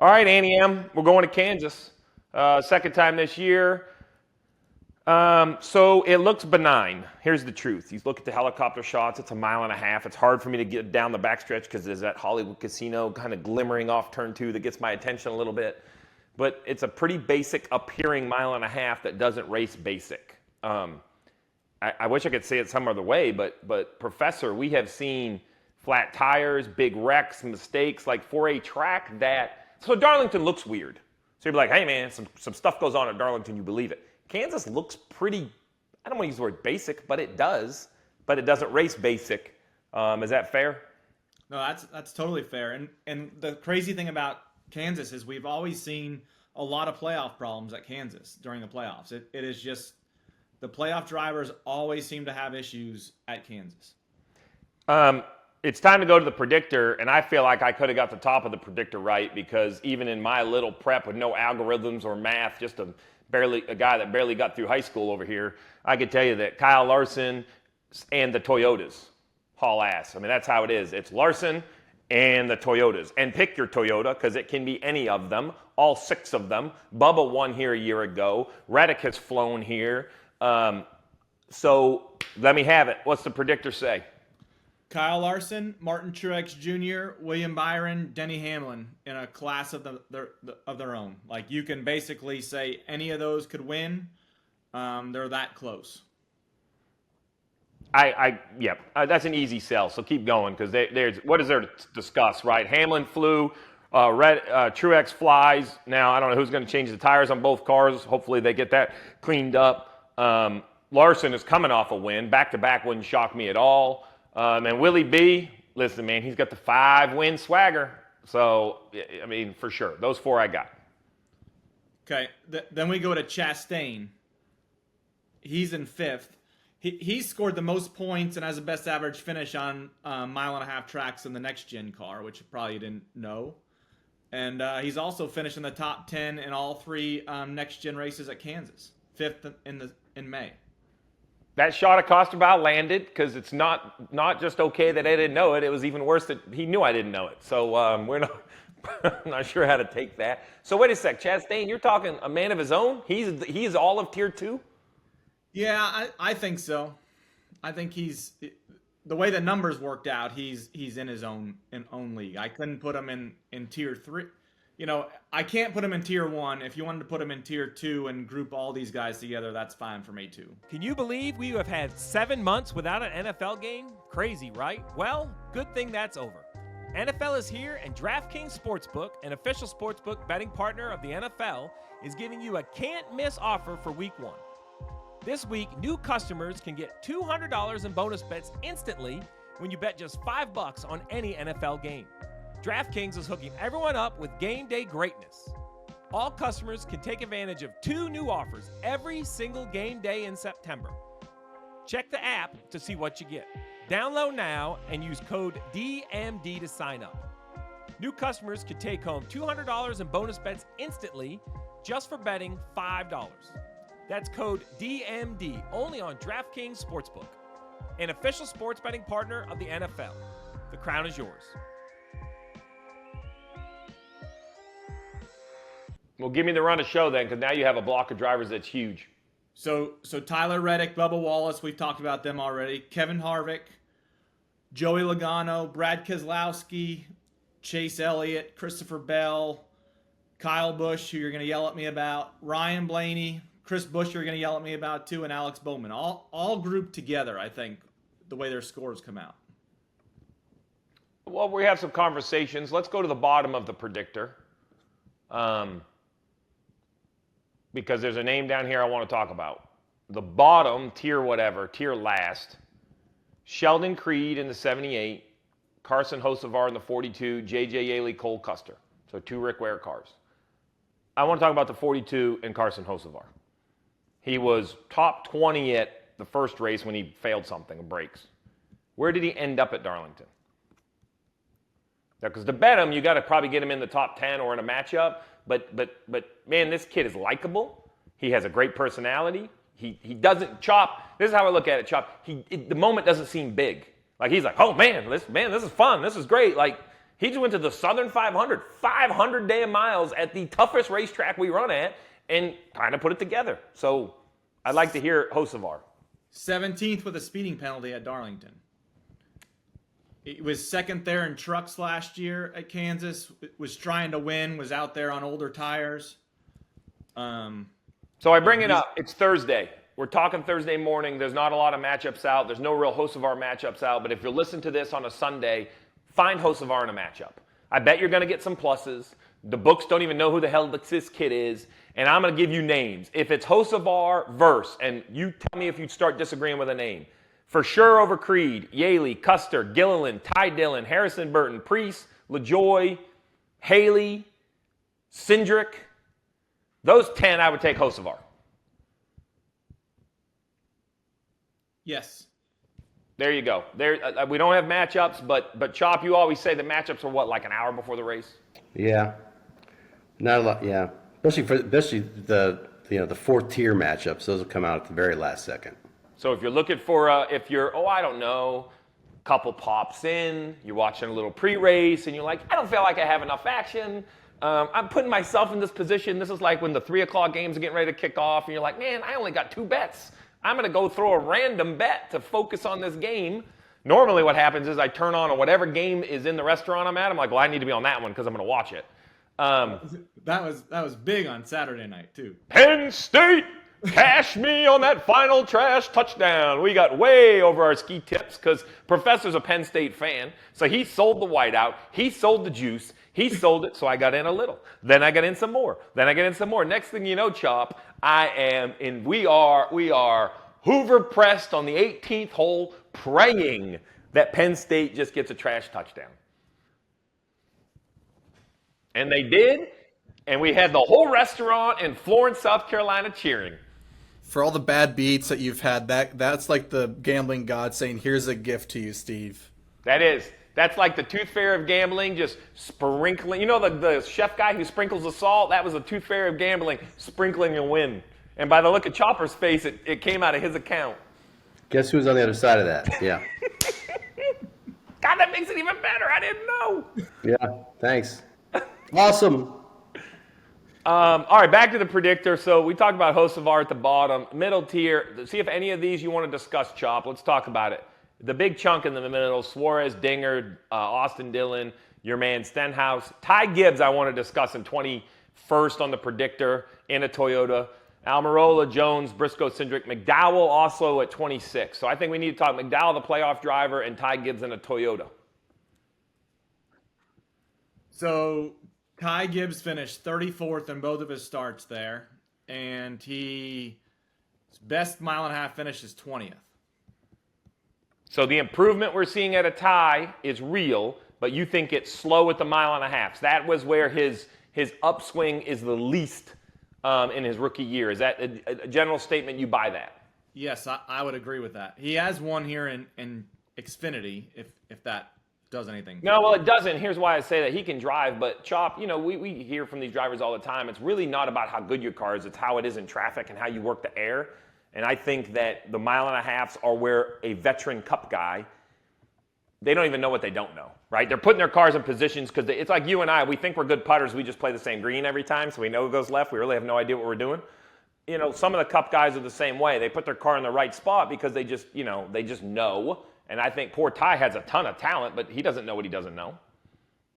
All right, Annie M, we're going to Kansas. Second time this year. So it looks benign. Here's the truth. You look at the helicopter shots, it's a mile and a half. It's hard for me to get down the backstretch because there's that Hollywood casino kind of glimmering off turn two that gets my attention a little bit. But it's a pretty basic appearing mile and a half that doesn't race basic. I wish I could say it some other way, but Professor, we have seen flat tires, big wrecks, mistakes, like for a track that, so Darlington looks weird. So you'd be like, hey man, some stuff goes on at Darlington, you believe it. Kansas looks pretty, I don't want to use the word basic, but it does. But it doesn't race basic. Is that fair? No, that's totally fair. And the crazy thing about Kansas is we've always seen a lot of playoff problems at Kansas during the playoffs. It is just the playoff drivers always seem to have issues at Kansas. It's time to go to the predictor, and I feel like I could have got the top of the predictor right because even in my little prep with no algorithms or math, just a guy that barely got through high school over here, I could tell you that Kyle Larson and the Toyotas haul ass. I mean, that's how it is. It's Larson and the Toyotas. And pick your Toyota because it can be any of them, all six of them. Bubba won here a year ago. Reddick has flown here. So let me have it. What's the predictor say? Kyle Larson, Martin Truex Jr., William Byron, Denny Hamlin in a class of their own. Like you can basically say any of those could win. They're that close. That's an easy sell. So keep going because there's what is there to discuss, right? Hamlin flew, Truex flies. Now I don't know who's going to change the tires on both cars. Hopefully they get that cleaned up. Larson is coming off a win. Back-to-back wouldn't shock me at all. And Willie B, listen, man, he's got the 5-win swagger. So, I mean, for sure. Those four I got. Okay, then we go to Chastain. He's in fifth. He scored the most points and has the best average finish on mile-and-a-half tracks in the next-gen car, which you probably didn't know. And he's also finished in the top 10 in all three next-gen races at Kansas. Fifth in May. That shot at Costerbau landed because it's not just okay that I didn't know it. It was even worse that he knew I didn't know it. So we're not sure how to take that. So wait a sec, Chastain, you're talking a man of his own? He's all of tier 2? Yeah, I think so. I think he's the way the numbers worked out. He's in his own league. I couldn't put him in tier 3. You know, I can't put him in tier 1. If you wanted to put him in tier 2 and group all these guys together, that's fine for me too. Can you believe we have had 7 months without an NFL game? Crazy, right? Well, good thing that's over. NFL is here, and DraftKings Sportsbook, an official sportsbook betting partner of the NFL, is giving you a can't-miss offer for Week 1. This week, new customers can get $200 in bonus bets instantly when you bet just $5 on any NFL game. DraftKings is hooking everyone up with game day greatness. All customers can take advantage of 2 new offers every single game day in September. Check the app to see what you get. Download now and use code DMD to sign up. New customers can take home $200 in bonus bets instantly just for betting $5. That's code DMD only on DraftKings Sportsbook, an official sports betting partner of the NFL. The crown is yours. Well, give me the run of show then, because now you have a block of drivers that's huge. So Tyler Reddick, Bubba Wallace, we've talked about them already. Kevin Harvick, Joey Logano, Brad Keselowski, Chase Elliott, Christopher Bell, Kyle Busch, who you're going to yell at me about, Ryan Blaney, Chris Buescher you're going to yell at me about too, and Alex Bowman. All grouped together, I think, the way their scores come out. Well, we have some conversations. Let's go to the bottom of the predictor. Because there's a name down here I want to talk about. The bottom, tier last, Sheldon Creed in the 78, Carson Hocevar in the 42, J.J. Yaley, Cole Custer. So 2 Rick Ware cars. I want to talk about the 42 and Carson Hocevar. He was top 20 at the first race when he failed something, brakes. Where did he end up at Darlington? Because to bet him, you got to probably get him in the top 10 or in a matchup. But man, this kid is likable. He has a great personality. He doesn't chop. This is how I look at it, Chop. The moment doesn't seem big. Like he's like, oh man, this is fun. This is great. Like He just went to the Southern 500, 500 damn miles at the toughest racetrack we run at, and kind of put it together. So I'd like to hear Hocevar. 17th with a speeding penalty at Darlington. He was second there in trucks last year at Kansas. Was trying to win. Was out there on older tires. So I bring it up. It's Thursday. We're talking Thursday morning. There's not a lot of matchups out. There's no real Hocevar matchups out. But if you're listening to this on a Sunday, find Hocevar in a matchup. I bet you're going to get some pluses. The books don't even know who the hell this kid is. And I'm going to give you names. If it's Hocevar verse, and you tell me if you start disagreeing with a name. For sure over Creed, Yaley, Custer, Gilliland, Ty Dillon, Harrison Burton, Priest, LaJoy, Haley, Cindric. Those 10, I would take Hocevar. Yes. There you go. We don't have matchups, but Chop, you always say the matchups are what, like an hour before the race? Yeah. Not a lot, yeah. Especially the fourth tier matchups, those will come out at the very last second. So if you're looking for, I don't know, couple pops in, you're watching a little pre-race, and you're like, I don't feel like I have enough action. I'm putting myself in this position. This is like when the 3 o'clock games are getting ready to kick off, and you're like, man, I only got 2 bets. I'm going to go throw a random bet to focus on this game. Normally what happens is I turn on whatever game is in the restaurant I'm at. I'm like, well, I need to be on that one because I'm going to watch it. That was big on Saturday night, too. Penn State, cash me on that final trash touchdown. We got way over our ski tips because Professor's a Penn State fan. So he sold the whiteout. He sold the juice. He sold it, so I got in a little. Then I got in some more. Then I got in some more. Next thing you know, Chop, we are Hoover pressed on the 18th hole, praying that Penn State just gets a trash touchdown. And they did, and we had the whole restaurant in Florence, South Carolina cheering. For all the bad beats that you've had, that's like the gambling god saying, here's a gift to you, Steve. That's like the tooth fairy of gambling, just sprinkling. You know the chef guy who sprinkles the salt? That was the tooth fairy of gambling, sprinkling a win. And by the look of Chopper's face, it came out of his account. Guess who's on the other side of that? Yeah. God, that makes it even better. I didn't know. Yeah, thanks. Awesome. All right, back to the predictor. So we talked about Hocevar at the bottom, middle tier. See if any of these you want to discuss, Chop. Let's talk about it. The big chunk in the middle, Suarez, Dinger, Austin Dillon, your man Stenhouse. Ty Gibbs I want to discuss in 21st on the predictor in a Toyota. Almirola, Jones, Briscoe, Cindric, McDowell also at 26. So I think we need to talk McDowell, the playoff driver, and Ty Gibbs in a Toyota. So Ty Gibbs finished 34th in both of his starts there, and his best mile and a half finish is 20th. So the improvement we're seeing at a Ty is real, but you think it's slow at the mile and a half. So that was where his upswing is the least in his rookie year. Is that a general statement? You buy that? Yes, I would agree with that. He has one here in Xfinity, if that does anything. No, well, it doesn't. Here's why I say that. He can drive, but Chop, we hear from these drivers all the time. It's really not about how good your car is. It's how it is in traffic and how you work the air. And I think that the mile and a halves are where a veteran Cup guy, they don't even know what they don't know, right? They're putting their cars in positions because it's like you and I. We think we're good putters. We just play the same green every time, so we know who goes left. We really have no idea what we're doing. Some of the Cup guys are the same way. They put their car in the right spot because they just know. And I think poor Ty has a ton of talent, but he doesn't know what he doesn't know.